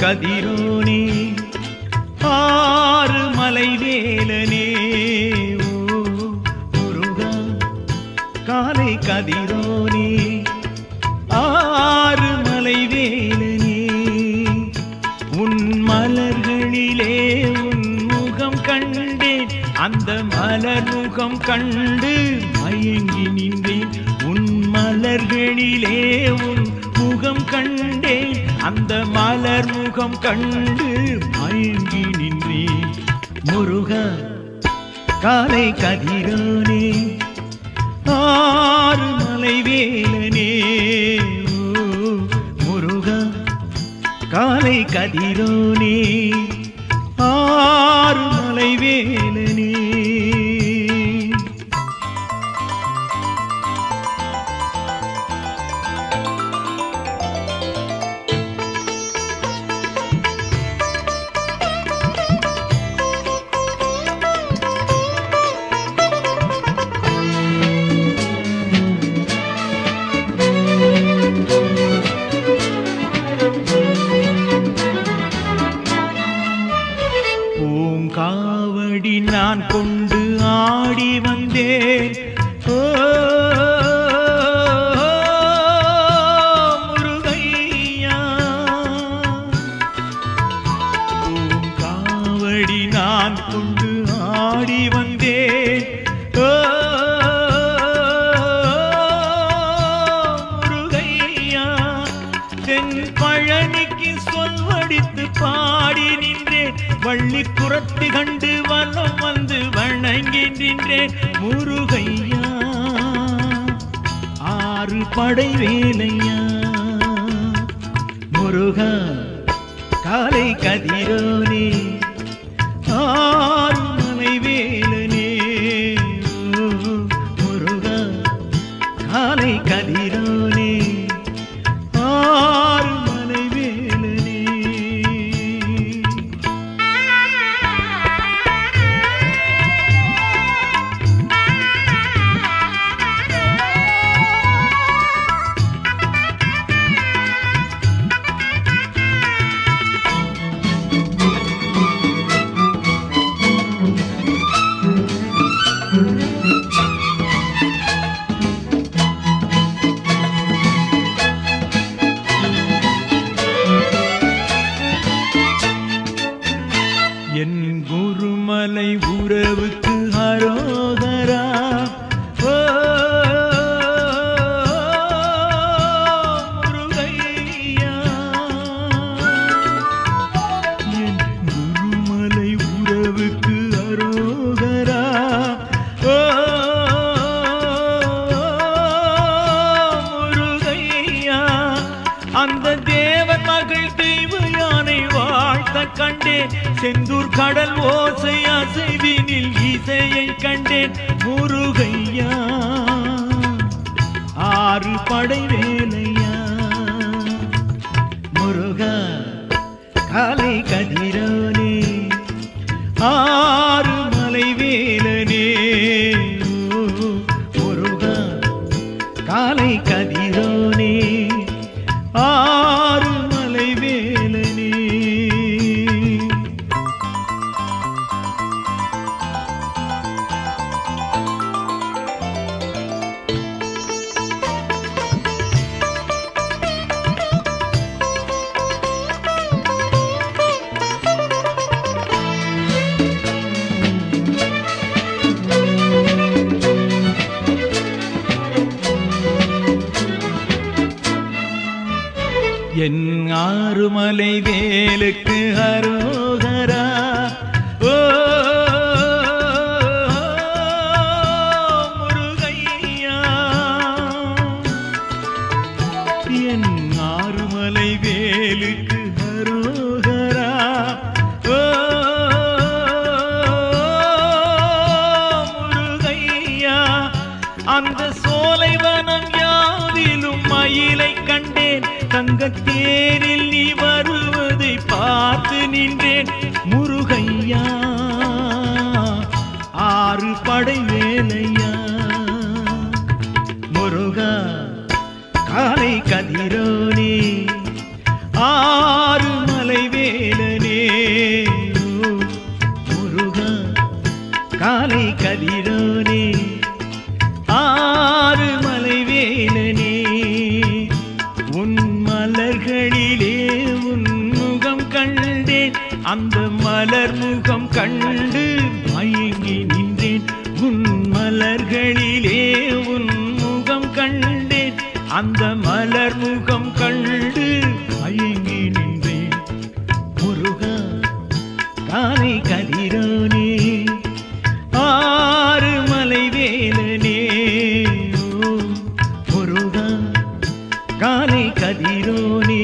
கதிரோனே ஆறு மலை வேலனே ஓ முருகா காலை கதிரோனே ஆறு மலை வேலனே உன் மலர்களிலே உன் முகம் கண்டேன் அந்த மலர் முகம் கண்டு மயங்கி நின்றேன் உன் மலர்களிலே உன் முகம் கண்டேன் அந்த மலர் முகம் கண்டு மயங்கி நின்றேன் முருகா காலை கதிரோனே ஆறு மலை வேலனே ஓ முருகா காலை கதிரோனே ஆறு மலை வேலனே பூங்காவடி நான் கொண்டு ஆடி வந்தேன் ஓ முருகையா பூங்காவடி நான் கொண்டு ஆடி வந்தேன் ஓ முருகையா தென் பழனிக்கு சொல்வடித்து பாடி நின்றேன் வள்ளி குரத்தி கண்டு வலம் வந்து வணங்கி நின்றேன் முருகையா ஆறு படை வேலையா முருகா காலை கதிரோனே ஆறு மலை வேலனே ஓ முருகா காலை கதிரோனே ஆறு மலை வேலனே என் குருமலை உறவுக்கு ஹரோகரா ஓ முருகையா என் குருமலை உறவுக்கு ஹரோகரா ஓ முருகையா அந்த தேவன் மகள் தெய்வ யானை வாழ்த்த கண்டேன் செந்தூர் கடல் ஓசை அசைவினில் இசையை கண்டேன் முருகையா ஆறு படை வேலையா முருகா காலை கதிரோனே ஆறு மலை வேலனே ஓ முருகா காலை கதிரோனே ஆறு மலை வேலனே என் ஆறுமலை வேலுக்கு ஹரோகரா ஓ முருகையா என் ஆறுமலை வேலுக்கு ஹரோகரா ஓ முருகையா அந்த சோலைவனம் யாவிலும் மயிலை கண்டேன் தங்கத்தேரில் நீ வருவதை பார்த்து நின்றேன் முருகையா ஆறு படை வேலையா முருகா காலை கதிரோனே ஆறு மலை மலர் முகம் கண்டு மயங்கி நின்றேன் உன் மலர்களிலே உன் முகம் கண்டேன் அந்த மலர் முகம் கண்டு மயங்கி நின்றேன் முருகா காலை கதிரோனே ஆறு மலை வேலனே முருகா காலை கதிரோனே